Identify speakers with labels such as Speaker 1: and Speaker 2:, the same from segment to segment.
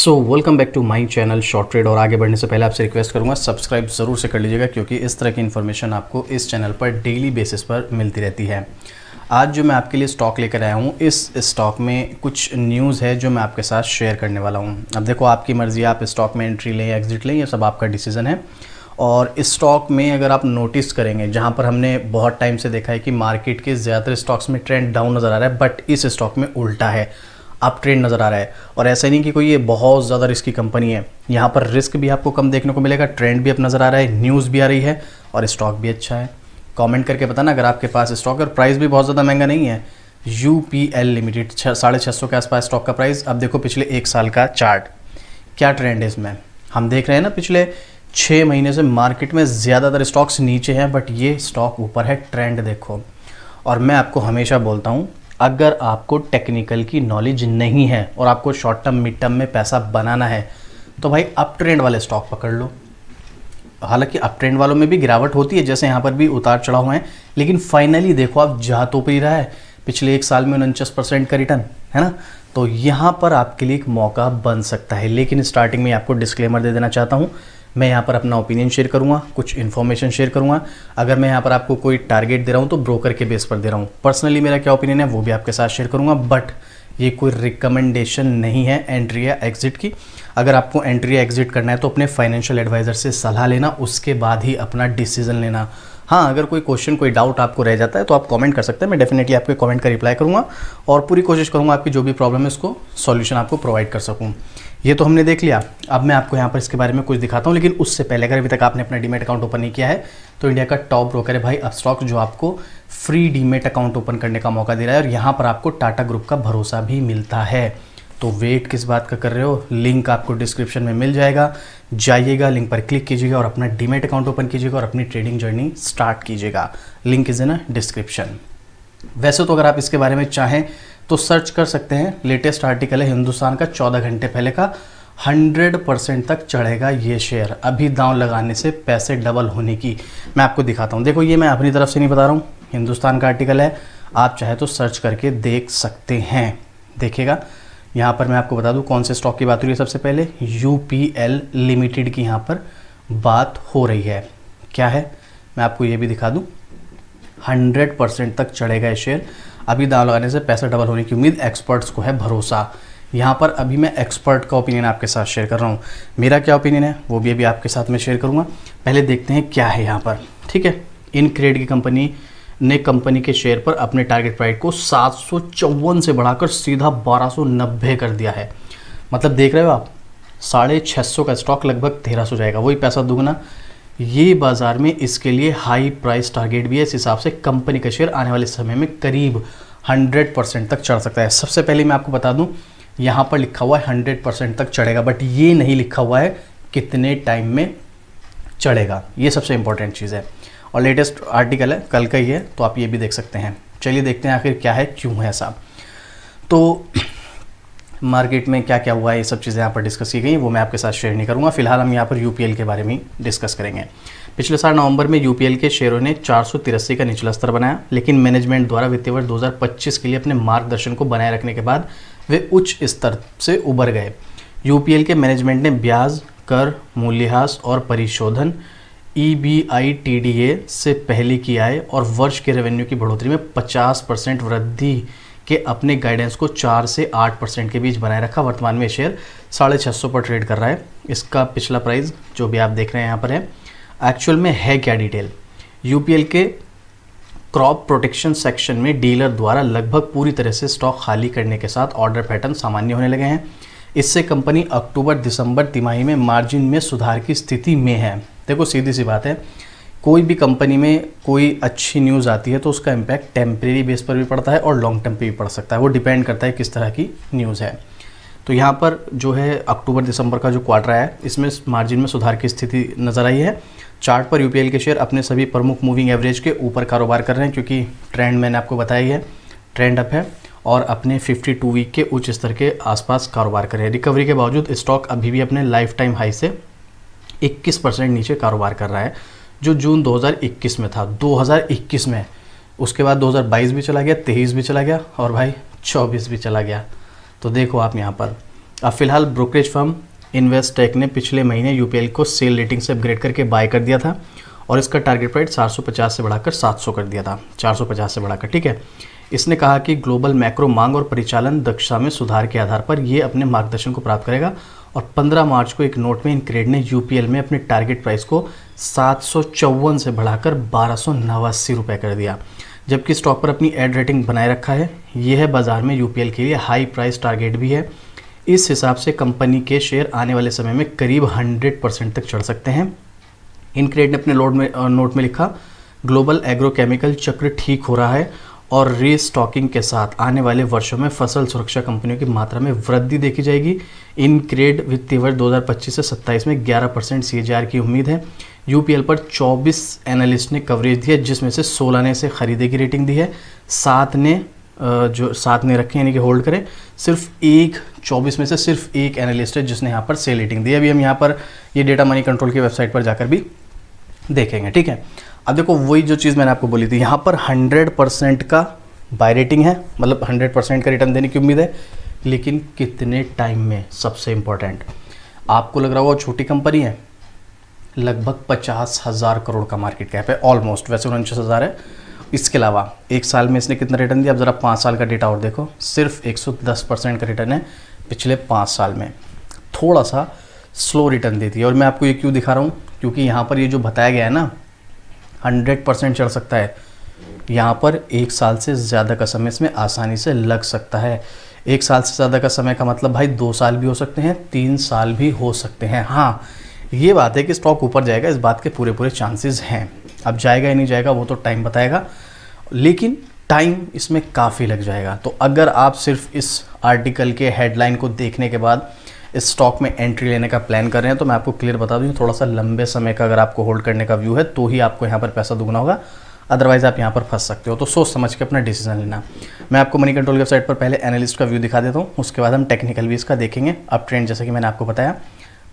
Speaker 1: So welcome back to my channel short trade. और आगे बढ़ने से पहले आपसे रिक्वेस्ट करूंगा सब्सक्राइब ज़रूर से कर लीजिएगा, क्योंकि इस तरह की इन्फॉर्मेशन आपको इस चैनल पर डेली बेसिस पर मिलती रहती है। आज जो मैं आपके लिए स्टॉक लेकर आया हूँ, इस स्टॉक में कुछ न्यूज़ है जो मैं आपके साथ शेयर करने वाला हूँ। अब देखो, आपकी मर्ज़ी, आप स्टॉक में एंट्री लें या एग्जिट लें, ये सब आपका डिसीजन है। और इस स्टॉक में अगर आप नोटिस करेंगे, जहाँ पर हमने बहुत टाइम से देखा है कि मार्केट के ज़्यादातर स्टॉक्स में ट्रेंड डाउन नज़र आ रहा है, बट इस स्टॉक में उल्टा है, अप ट्रेंड नज़र आ रहा है। और ऐसा नहीं कि कोई ये बहुत ज़्यादा रिस्की कंपनी है, यहाँ पर रिस्क भी आपको कम देखने को मिलेगा, ट्रेंड भी अब नज़र आ रहा है, न्यूज़ भी आ रही है और स्टॉक भी अच्छा है। कमेंट करके बताना अगर आपके पास स्टॉक है। और प्राइस भी बहुत ज़्यादा महंगा नहीं है। UPL लिमिटेड 650 के आसपास स्टॉक का प्राइस। अब देखो पिछले एक साल का चार्ट, क्या ट्रेंड है इसमें। हम देख रहे हैं ना, पिछले 6 महीने से मार्केट में ज़्यादातर स्टॉक्स नीचे हैं, बट ये स्टॉक ऊपर है। ट्रेंड देखो। और मैं आपको हमेशा बोलता हूँ, अगर आपको टेक्निकल की नॉलेज नहीं है और आपको शॉर्ट टर्म मिड टर्म में पैसा बनाना है, तो भाई अप ट्रेंड वाले स्टॉक पकड़ लो। हालांकि अप ट्रेंड वालों में भी गिरावट होती है, जैसे यहाँ पर भी उतार चढ़ाव हैं, लेकिन फाइनली देखो आप जा तो पी रहा है। पिछले एक साल में 49% का रिटर्न है ना। तो यहाँ पर आपके लिए एक मौका बन सकता है। लेकिन स्टार्टिंग में आपको डिस्क्लेमर दे देना चाहता हूँ, मैं यहाँ पर अपना ओपिनियन शेयर करूँगा, कुछ इन्फॉर्मेशन शेयर करूँगा। अगर मैं यहाँ पर आपको कोई टारगेट दे रहा हूँ तो ब्रोकर के बेस पर दे रहा हूँ। पर्सनली मेरा क्या ओपिनियन है वो भी आपके साथ शेयर करूँगा, बट ये कोई रिकमेंडेशन नहीं है एंट्री या एग्जिट की। अगर आपको एंट्री या एग्जिट करना है तो अपने फाइनेंशियल एडवाइज़र से सलाह लेना, उसके बाद ही अपना डिसीजन लेना। हाँ, अगर कोई क्वेश्चन, कोई डाउट आपको रह जाता है तो आप कमेंट कर सकते हैं। मैं डेफिनेटली आपके कमेंट का रिप्लाई करूँगा और पूरी कोशिश करूँगा आपकी जो भी प्रॉब्लम है उसको सॉल्यूशन आपको प्रोवाइड कर सकूँ। ये तो हमने देख लिया। अब मैं आपको यहाँ पर इसके बारे में कुछ दिखाता हूँ, लेकिन उससे पहले अगर अभी तक आपने अपना डीमेट अकाउंट ओपन नहीं किया है तो इंडिया का टॉप ब्रोकर है भाई अपस्टॉक, जो आपको फ्री डीमेट अकाउंट ओपन करने का मौका दे रहा है। और यहाँ पर आपको टाटा ग्रुप का भरोसा भी मिलता है। तो वेट किस बात का कर रहे हो, लिंक आपको डिस्क्रिप्शन में मिल जाएगा। जाइएगा, लिंक पर क्लिक कीजिएगा और अपना डीमेट अकाउंट ओपन कीजिएगा और अपनी ट्रेडिंग जर्नी स्टार्ट कीजिएगा। Link is in description. वैसे तो अगर आप इसके बारे में चाहें तो सर्च कर सकते हैं। लेटेस्ट आर्टिकल है हिंदुस्तान का 14 घंटे पहले का। 100% तक चढ़ेगा ये शेयर, अभी दांव लगाने से पैसे डबल होने की। मैं आपको दिखाता हूँ। देखो, ये मैं अपनी तरफ से नहीं बता रहा हूँ, हिंदुस्तान का आर्टिकल है, आप चाहे तो सर्च करके देख सकते हैं। देखिएगा, यहाँ पर मैं आपको बता दूँ कौन से स्टॉक की बात हो रही है। सबसे पहले UPL लिमिटेड की यहाँ पर बात हो रही है। क्या है, मैं आपको ये भी दिखा दूँ। 100% तक चढ़ेगा ये शेयर, अभी दांव लगाने से पैसा डबल होने की उम्मीद, एक्सपर्ट्स को है भरोसा। यहाँ पर अभी मैं एक्सपर्ट का ओपिनियन आपके साथ शेयर कर रहा हूँ। मेरा क्या ओपिनियन है वो भी अभी आपके साथ में शेयर करूँगा। पहले देखते हैं क्या है यहाँ पर। ठीक है, इनक्रेड की कंपनी ने कंपनी के शेयर पर अपने टारगेट प्राइस को 754 से बढ़ाकर सीधा 1290 कर दिया है। मतलब देख रहे हो आप, 650 का स्टॉक लगभग 1300 जाएगा, वही पैसा दुगना। ये बाज़ार में इसके लिए हाई प्राइस टारगेट भी है। इस हिसाब से कंपनी का शेयर आने वाले समय में करीब 100% तक चढ़ सकता है। सबसे पहले मैं आपको बता दूं, यहाँ पर लिखा हुआ है 100% तक चढ़ेगा, बट ये नहीं लिखा हुआ है कितने टाइम में चढ़ेगा। ये सबसे इंपॉर्टेंट चीज़ है। और लेटेस्ट आर्टिकल है, कल का ही है, तो आप ये भी देख सकते हैं। चलिए देखते हैं आखिर क्या है, क्यों है ऐसा। तो मार्केट में क्या क्या हुआ है, ये सब चीज़ें यहाँ पर डिस्कस की गई, वो मैं आपके साथ शेयर नहीं करूँगा। फिलहाल हम यहाँ पर UPL के बारे में डिस्कस करेंगे। पिछले साल नवंबर में UPL के शेयरों ने 483 का निचला स्तर बनाया, लेकिन मैनेजमेंट द्वारा वित्तीय वर्ष 2025 के लिए अपने मार्गदर्शन को बनाए रखने के बाद वे उच्च स्तर से उभर गए। UPL के मैनेजमेंट ने ब्याज, कर, मूल्यह्रास और परिशोधन EBITDA से पहले की आय और वर्ष के रेवेन्यू की बढ़ोतरी में 50% वृद्धि के अपने गाइडेंस को 4 से 8% के बीच बनाए रखा। वर्तमान में शेयर 650 पर ट्रेड कर रहा है। इसका पिछला प्राइस जो भी आप देख रहे हैं यहाँ पर है। एक्चुअल में है क्या डिटेल, UPL के क्रॉप प्रोटेक्शन सेक्शन में डीलर द्वारा लगभग पूरी तरह से स्टॉक खाली करने के साथ ऑर्डर पैटर्न सामान्य होने लगे हैं। इससे कंपनी अक्टूबर-दिसंबर तिमाही में मार्जिन में सुधार की स्थिति में है। देखो, सीधी सी बात है, कोई भी कंपनी में कोई अच्छी न्यूज़ आती है तो उसका इम्पैक्ट टेम्परेरी बेस पर भी पड़ता है और लॉन्ग टर्म पे भी पड़ सकता है। वो डिपेंड करता है किस तरह की न्यूज़ है। तो यहाँ पर जो है अक्टूबर-दिसंबर का जो क्वार्टर है, इसमें मार्जिन में सुधार की स्थिति नज़र आई है। चार्ट पर UPL के शेयर अपने सभी प्रमुख मूविंग एवरेज के ऊपर कारोबार कर रहे हैं, क्योंकि ट्रेंड मैंने आपको बताया ही है, ट्रेंड अप है। और अपने 52 वीक के उच्च स्तर के आसपास कारोबार कर रहे हैं। रिकवरी के बावजूद स्टॉक अभी भी अपने लाइफ टाइम हाई से 21% नीचे कारोबार कर रहा है, जो जून 2021 में था। 2021 में, उसके बाद 2022 भी चला गया, 23 भी चला गया और भाई 24 भी चला गया। तो देखो आप यहाँ पर अब फिलहाल ब्रोकरेज फर्म इन्वेस्टेक ने पिछले महीने यूपीएल को सेल रेटिंग से अपग्रेड करके बाय कर दिया था और इसका टारगेट प्राइस 450 से बढ़ाकर 700 कर दिया था, 450 से बढ़ाकर, ठीक है। इसने कहा कि ग्लोबल मैक्रो मांग और परिचालन दक्षता में सुधार के आधार पर ये अपने मार्गदर्शन को प्राप्त करेगा और 15 मार्च को एक नोट में इनक्रेड ने यूपीएल में अपने टारगेट प्राइस को 754 से बढ़ाकर 1289 रुपये कर दिया, जबकि स्टॉक पर अपनी एड रेटिंग बनाए रखा है। यह है बाजार में यूपीएल के लिए हाई प्राइस टारगेट भी है। इस हिसाब से कंपनी के शेयर आने वाले समय में करीब 100% तक चढ़ सकते हैं। इनक्रेड ने अपने नोट में लिखा, ग्लोबल एग्रोकेमिकल चक्र ठीक हो रहा है और रीस्टॉकिंग के साथ आने वाले वर्षों में फसल सुरक्षा कंपनियों की मात्रा में वृद्धि देखी जाएगी। इनक्रेड वित्तीय वर्ष 2025 से 27 में 11% CAGR की उम्मीद है। यूपीएल पर 24 एनालिस्ट ने कवरेज दी है, जिसमें से 16 ने इसे खरीदे की रेटिंग दी है, 7 ने रखे यानी कि होल्ड करें। सिर्फ एक 24 में से सिर्फ एक एनालिस्ट है जिसने यहाँ पर सेल रेटिंग दी है। अभी हम यहाँ पर ये डेटा मनी कंट्रोल की वेबसाइट पर जाकर भी देखेंगे, ठीक है। अब देखो वही जो चीज़ मैंने आपको बोली थी, यहाँ पर 100% का बाय रेटिंग है, मतलब 100% का रिटर्न देने की उम्मीद है, लेकिन कितने टाइम में, सबसे इम्पोर्टेंट। आपको लग रहा होगा छोटी कंपनी है, लगभग 50,000 करोड़ का मार्केट कैप है ऑलमोस्ट, वैसे 49,000 है। इसके अलावा एक साल में इसने कितना रिटर्न दिया, अब ज़रा 5 साल का डेटा और देखो, सिर्फ 110% का रिटर्न है पिछले 5 साल में। थोड़ा सा स्लो रिटर्न देती है और मैं आपको ये क्यों दिखा रहा हूँ, क्योंकि यहाँ पर ये जो बताया गया है ना 100% चढ़ सकता है, यहाँ पर 1 साल से ज़्यादा का समय इसमें आसानी से लग सकता है। 1 साल से ज़्यादा का समय का मतलब भाई 2 साल भी हो सकते हैं, 3 साल भी हो सकते हैं। हाँ, ये बात है कि स्टॉक ऊपर जाएगा, इस बात के पूरे चांसेस हैं। अब जाएगा या नहीं जाएगा वो तो टाइम बताएगा, लेकिन टाइम इसमें काफ़ी लग जाएगा। तो अगर आप सिर्फ इस आर्टिकल के हेडलाइन को देखने के बाद इस स्टॉक में एंट्री लेने का प्लान कर रहे हैं, तो मैं आपको क्लियर बता दूं, थोड़ा सा लंबे समय का अगर आपको होल्ड करने का व्यू है तो ही आपको यहाँ पर पैसा दुगना होगा, अदरवाइज आप यहाँ पर फंस सकते हो। तो सोच समझ के अपना डिसीजन लेना। मैं आपको मनी कंट्रोल की वेबसाइट पर पहले एनालिस्ट का व्यू दिखा देता हूँ, उसके बाद हम टेक्निकल व्यूज़ का देखेंगे। अप ट्रेंड जैसे कि मैंने आपको बताया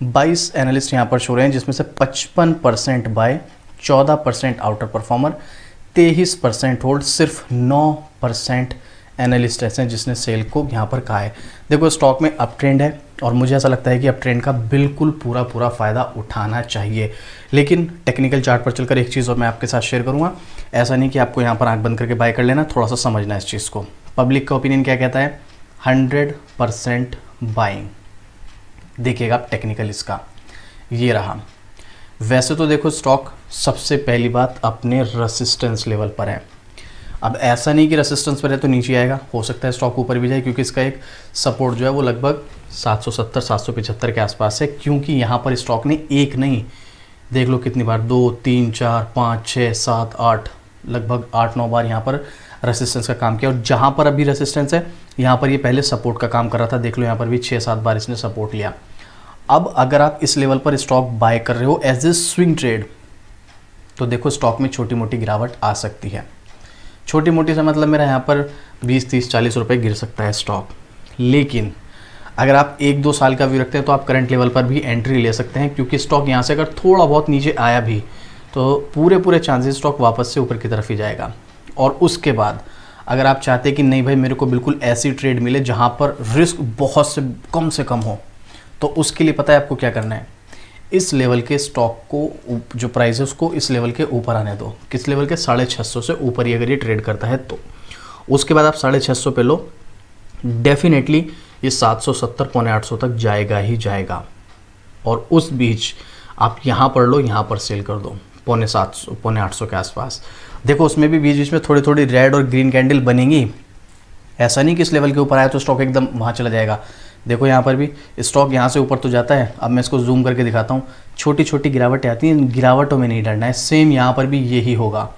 Speaker 1: 22 एनालिस्ट यहाँ पर शो रहे हैं, जिसमें से 55% बाय, 14% आउटर परफॉर्मर, 23% होल्ड, सिर्फ 9% एनालिस्ट ऐसे हैं जिसने सेल को यहाँ पर कहा है। देखो स्टॉक में अप ट्रेंड है और मुझे ऐसा लगता है कि अप ट्रेंड का बिल्कुल पूरा फ़ायदा उठाना चाहिए। लेकिन टेक्निकल चार्ट पर चलकर एक चीज़ और मैं आपके साथ शेयर करूँगा, ऐसा नहीं कि आपको यहाँ पर आंख बंद करके बाय कर लेना, थोड़ा सा समझना इस चीज़ को। पब्लिक का ओपिनियन क्या कहता है, 100% बाइंग। देखिएगा आप टेक्निकल इसका ये रहा। वैसे तो देखो स्टॉक सबसे पहली बात अपने रेसिस्टेंस लेवल पर है। अब ऐसा नहीं कि रेसिस्टेंस पर है तो नीचे आएगा, हो सकता है स्टॉक ऊपर भी जाए, क्योंकि इसका एक सपोर्ट जो है वो लगभग 770-775 के आसपास है। क्योंकि यहाँ पर स्टॉक ने एक नहीं, देख लो कितनी बार, 2, 3, 4, 5, 6, 7, 8, लगभग 8-9 बार यहाँ पर रेसिस्टेंस का काम किया। और जहाँ पर अभी रेसिस्टेंस है यहाँ पर ये पहले सपोर्ट का काम कर रहा था, देख लो यहाँ पर भी 6-7 बार इसने सपोर्ट लिया। अब अगर आप इस लेवल पर स्टॉक बाय कर रहे हो एज ए स्विंग ट्रेड, तो देखो स्टॉक में छोटी मोटी गिरावट आ सकती है। छोटी मोटी से मतलब मेरा यहाँ पर 20, 30, 40 रुपये गिर सकता है स्टॉक। लेकिन अगर आप 1-2 साल का व्यू रखते हैं तो आप करंट लेवल पर भी एंट्री ले सकते हैं, क्योंकि स्टॉक यहाँ से अगर थोड़ा बहुत नीचे आया भी तो पूरे चांसेस स्टॉक वापस से ऊपर की तरफ ही जाएगा। और उसके बाद अगर आप चाहते हैं कि नहीं भाई मेरे को बिल्कुल ऐसी ट्रेड मिले जहाँ पर रिस्क बहुत से कम हो, तो उसके लिए पता है आपको क्या करना है, इस लेवल के स्टॉक को जो प्राइस है उसको इस लेवल के ऊपर आने दो। किस लेवल के, 650 से ऊपर ही अगर ये ट्रेड करता है तो उसके बाद आप 650 पे लो, डेफिनेटली ये 770 पौने 800 तक जाएगा ही जाएगा। और उस बीच आप यहाँ पर लो, यहाँ पर सेल कर दो पौने 700 पौने 800 के आसपास। देखो उसमें भी बीच में थोड़ी रेड और ग्रीन कैंडल बनेंगी, ऐसा नहीं कि इस लेवल के ऊपर आया तो स्टॉक एकदम वहाँ चला जाएगा। देखो यहाँ पर भी स्टॉक यहाँ से ऊपर तो जाता है। अब मैं इसको जूम करके दिखाता हूँ, छोटी गिरावटें आती हैं, गिरावटों में नहीं डरना है। सेम यहाँ पर भी यही होगा,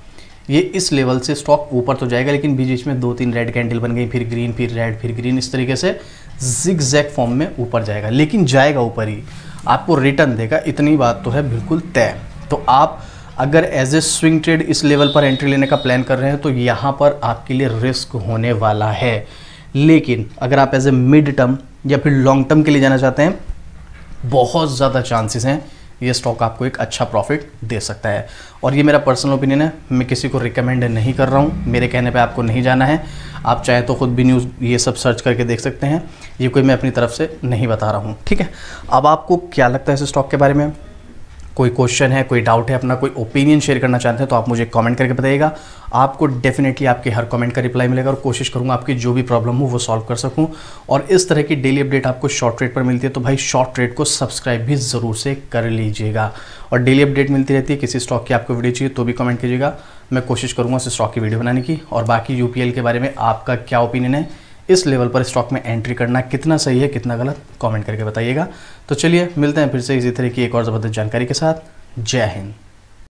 Speaker 1: ये इस लेवल से स्टॉक ऊपर तो जाएगा, लेकिन बीच में 2-3 रेड कैंडल बन गई, फिर ग्रीन, फिर रेड, फिर ग्रीन, इस तरीके से जिगजैग फॉर्म में ऊपर जाएगा, लेकिन जाएगा ऊपर ही, आपको रिटर्न देगा, इतनी बात तो है बिल्कुल तय। तो आप अगर एज ए स्विंग ट्रेड इस लेवल पर एंट्री लेने का प्लान कर रहे हैं तो यहाँ पर आपके लिए रिस्क होने वाला है। लेकिन अगर आप एज ए मिड टर्म या फिर लॉन्ग टर्म के लिए जाना चाहते हैं, बहुत ज़्यादा चांसेस हैं ये स्टॉक आपको एक अच्छा प्रॉफिट दे सकता है। और ये मेरा पर्सनल ओपिनियन है, मैं किसी को रिकमेंड नहीं कर रहा हूँ, मेरे कहने पे आपको नहीं जाना है। आप चाहे तो खुद भी न्यूज़ ये सब सर्च करके देख सकते हैं, ये कोई मैं अपनी तरफ से नहीं बता रहा हूँ, ठीक है। अब आपको क्या लगता है इस स्टॉक के बारे में? कोई क्वेश्चन है, कोई डाउट है, अपना कोई ओपिनियन शेयर करना चाहते हैं तो आप मुझे कमेंट करके बताइएगा। आपको डेफिनेटली आपके हर कमेंट का रिप्लाई मिलेगा और कोशिश करूंगा आपकी जो भी प्रॉब्लम हो वो सॉल्व कर सकूं। और इस तरह की डेली अपडेट आपको शॉर्ट ट्रेड पर मिलती है तो भाई शॉर्ट ट्रेड को सब्सक्राइब भी ज़रूर से कर लीजिएगा। और डेली अपडेट मिलती रहती है, किसी स्टॉक की आपको वीडियो चाहिए तो भी कमेंट कीजिएगा, मैं कोशिश करूँगा उस स्टॉक की वीडियो बनाने की। और बाकी UPL के बारे में आपका क्या ओपिनियन है, इस लेवल पर स्टॉक में एंट्री करना कितना सही है कितना गलत, कमेंट करके बताइएगा। तो चलिए मिलते हैं फिर से इसी तरह की एक और ज़बरदस्त जानकारी के साथ। जय हिंद।